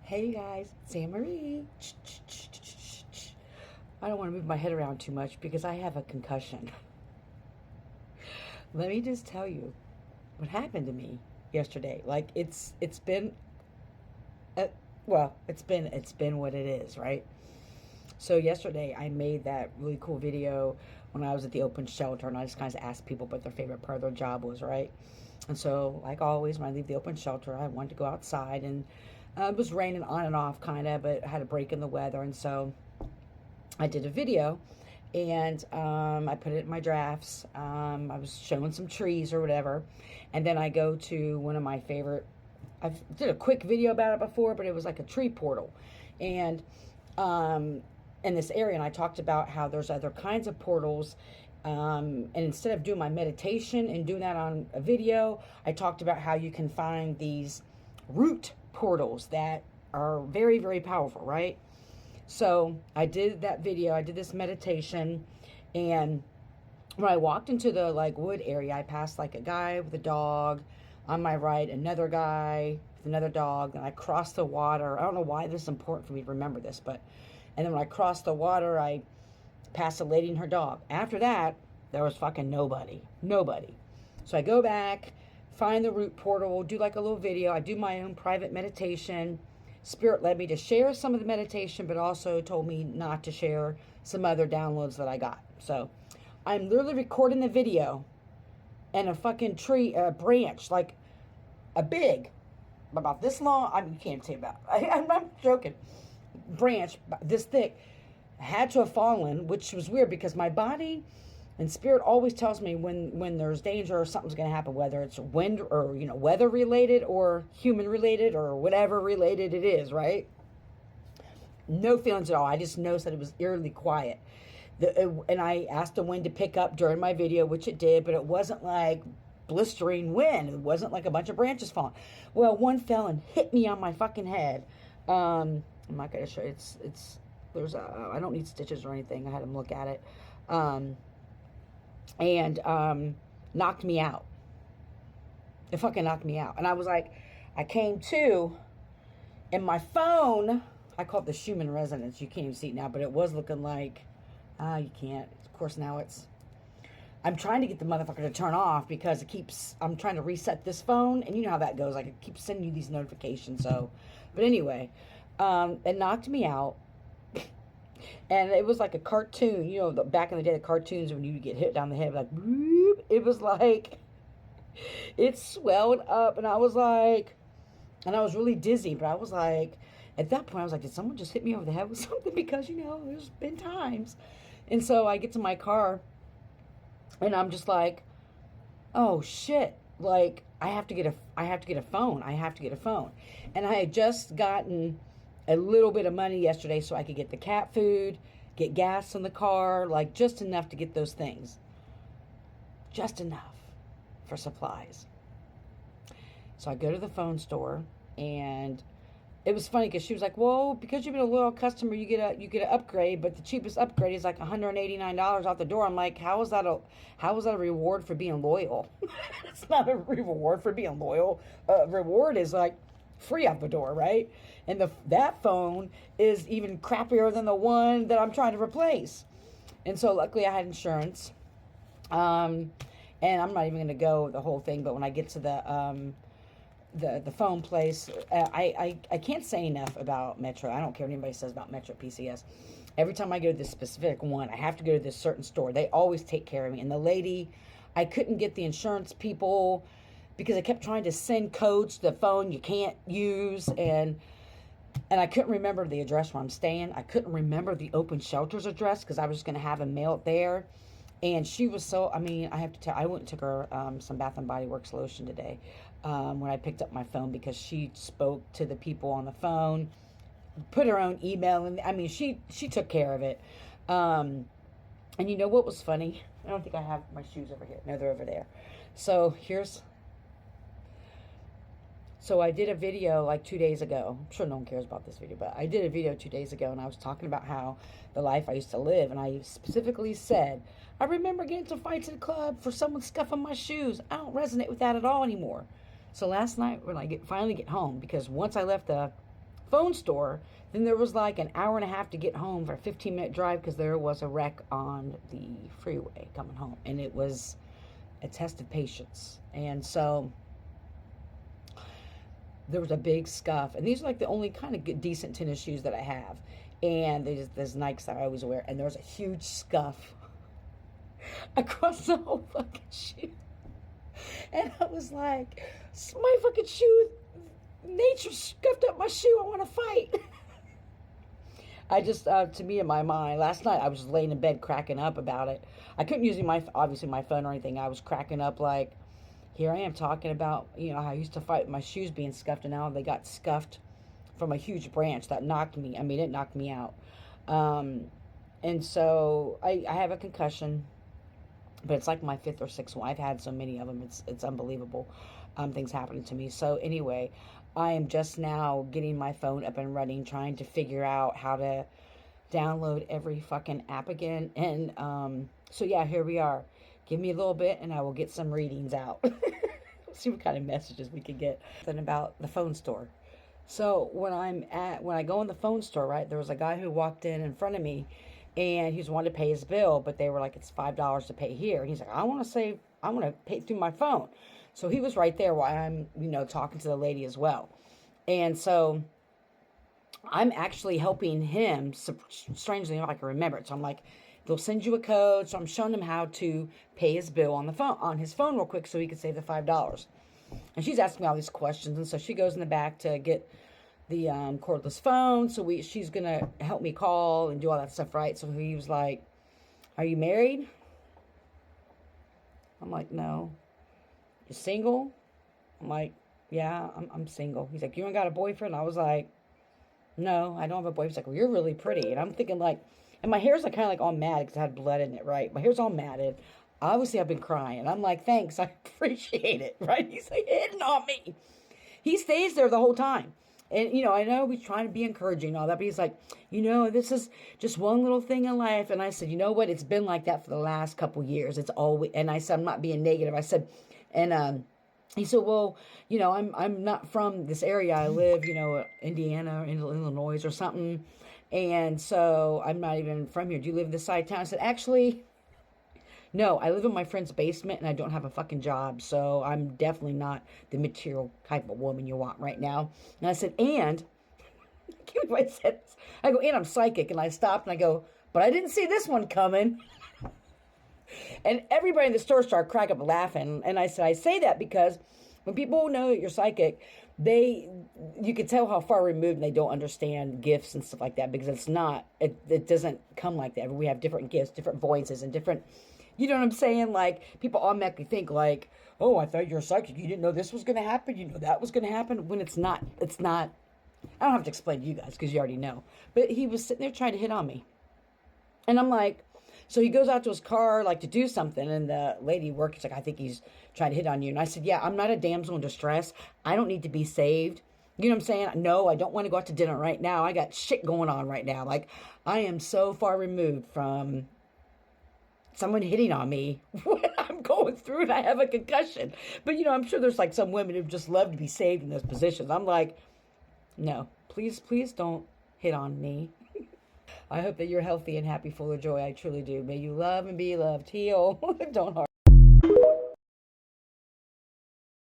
Hey guys, it's Anne Marie. I don't want to move my head around too much because I have a concussion. Let me just tell you what happened to me yesterday. Like it's been uh, it's been what it is, right? So yesterday I made that really cool video when I was at the open shelter, and I just kind of asked people what their favorite part of their job was, right? And so, like always, when I leave the open shelter, I wanted to go outside, and it was raining on and off, kind of, but I had a break in the weather, and so I did a video, and I put it in my drafts. I was showing some trees or whatever, and then I go to one of my favorite. I did a quick video about it before, but it was like a tree portal, and in this area, and I talked about how there's other kinds of portals. And instead of doing my meditation and doing that on a video, I talked about how you can find these root portals that are very, very powerful, right? So I did that video, I did this meditation, and when I walked into the like wood area, I passed like a guy with a dog on my right, another guy with another dog, and I crossed the water. I don't know why this is important for me to remember this, but and then when I crossed the water, I passed a lady and her dog. After that, there was fucking nobody. Nobody. So I go back, find the root portal, do like a little video. I do my own private meditation. Spirit led me to share some of the meditation, but also told me not to share some other downloads that I got. So I'm literally recording the video, and a fucking tree, a branch, like a big, about this long. I mean, you can't say about. I'm not joking. Branch this thick had to have fallen, which was weird because my body and spirit always tells me when there's danger or something's going to happen, whether it's wind or weather related or human related or whatever related it is, right? No feelings at all. I just noticed that it was eerily quiet. And I asked the wind to pick up during my video, which it did, but it wasn't like blistering wind. It wasn't like a bunch of branches falling. Well, one fell and hit me on my fucking head. I'm not going to show you. There's I don't need stitches or anything. I had them look at it. And knocked me out. It fucking knocked me out. And I was like, I came to, and my phone, I call it the Schumann resonance. You can't even see it now, but it was looking like, you can't. Of course, now I'm trying to get the motherfucker to turn off because I'm trying to reset this phone, and you know how that goes. Like, it keeps sending you these notifications. So, but anyway, it knocked me out. And it was like a cartoon, back in the day, the cartoons, when you get hit down the head, like, whoop, it was like, it swelled up, and I was like, and I was really dizzy, but I was like, at that point, I was like, did someone just hit me over the head with something? Because, there's been times. And so I get to my car, and I'm just like, oh, shit, like, I have to get a phone. And I had just gotten a little bit of money yesterday so I could get the cat food, get gas in the car, like just enough to get those things. Just enough for supplies. So I go to the phone store, and it was funny because she was like, well, because you've been a loyal customer, you get an upgrade, but the cheapest upgrade is like $189 out the door. I'm like, how is that a reward for being loyal? It's not a reward for being loyal. Reward is like free out the door, right? And that phone is even crappier than the one that I'm trying to replace. And so luckily I had insurance. And I'm not even going to go the whole thing, but when I get to the phone place, I can't say enough about Metro. I don't care what anybody says about Metro PCS. Every time I go to this specific one, I have to go to this certain store. They always take care of me. And the lady, I couldn't get the insurance people because I kept trying to send codes to the phone you can't use, and I couldn't remember the address where I'm staying. I couldn't remember the open shelter's address because I was just going to have them mail it there. And she was I have to tell, I went and took her some Bath and Body Works lotion today when I picked up my phone, because she spoke to the people on the phone, put her own email, and she took care of it. And you know what was funny? I don't think I have my shoes over here. No, they're over there. So I did a video like 2 days ago. I'm sure no one cares about this video, but I did a video 2 days ago, and I was talking about how the life I used to live, and I specifically said, I remember getting into fights at a club for someone scuffing my shoes. I don't resonate with that at all anymore. So last night, when I finally get home, because once I left the phone store, then there was like an hour and a half to get home for a 15-minute drive because there was a wreck on the freeway coming home. And it was a test of patience. And so there was a big scuff. And these are like the only kind of good, decent tennis shoes that I have. And there's Nikes that I always wear. And there was a huge scuff across the whole fucking shoe. And I was like, my fucking shoe, nature scuffed up my shoe. I want to fight. I just, to me, in my mind, last night I was laying in bed cracking up about it. I couldn't use obviously my phone or anything. I was cracking up like, here I am talking about, how I used to fight my shoes being scuffed, and now they got scuffed from a huge branch that knocked me. I mean, it knocked me out. And so I have a concussion. But it's like my 5th or 6th one. I've had so many of them. It's unbelievable. Things happening to me. So anyway, I am just now getting my phone up and running, trying to figure out how to download every fucking app again. And so yeah, here we are. Give me a little bit and I will get some readings out. See what kind of messages we can get. Then about the phone store. So when I go in the phone store, right, there was a guy who walked in front of me. And he was wanting to pay his bill, but they were like, it's $5 to pay here. And he's like, I want to pay through my phone. So he was right there while I'm, talking to the lady as well. And so I'm actually helping him, strangely enough, I can remember it. So I'm like, they'll send you a code. So I'm showing him how to pay his bill on his phone real quick so he could save the $5. And she's asking me all these questions. And so she goes in the back to get the cordless phone, so she's gonna help me call and do all that stuff, right? So he was like, are you married? I'm like, no. You single? I'm like, yeah, I'm single. He's like, you ain't got a boyfriend? I was like, no, I don't have a boyfriend. He's like, well, you're really pretty. And I'm thinking like, and my hair's like kind of like all matted because I had blood in it, right? My hair's all matted. Obviously I've been crying. I'm like, thanks, I appreciate it, right? He's like hitting on me. He stays there the whole time. And, I know he's trying to be encouraging and all that, but he's like, this is just one little thing in life. And I said, you know what? It's been like that for the last couple years. It's always, and I said, I'm not being negative. I said, and he said, well, I'm not from this area. I live, Indiana or Illinois or something. And so I'm not even from here. Do you live this side of town? I said, actually, no, I live in my friend's basement and I don't have a fucking job. So I'm definitely not the material type of woman you want right now. And I said, and, I can't believe I said this. I go, and I'm psychic. And I stopped and I go, but I didn't see this one coming. And everybody in the store started cracking up laughing. And I said, I say that because when people know that you're psychic, you can tell how far removed and they don't understand gifts and stuff like that, because it doesn't come like that. We have different gifts, different voices, and different, you know what I'm saying? Like, people automatically think like, oh, I thought you were psychic. You didn't know this was going to happen. You know that was going to happen. When it's not. I don't have to explain to you guys because you already know. But he was sitting there trying to hit on me. And I'm like, so he goes out to his car, like, to do something. And the lady works like, I think he's trying to hit on you. And I said, yeah, I'm not a damsel in distress. I don't need to be saved. You know what I'm saying? No, I don't want to go out to dinner right now. I got shit going on right now. Like, I am so far removed from someone hitting on me when I'm going through and I have a concussion. But, I'm sure there's like some women who just love to be saved in those positions. I'm like, no, please don't hit on me. I hope that you're healthy and happy, full of joy. I truly do. May you love and be loved. Heal. Don't harm.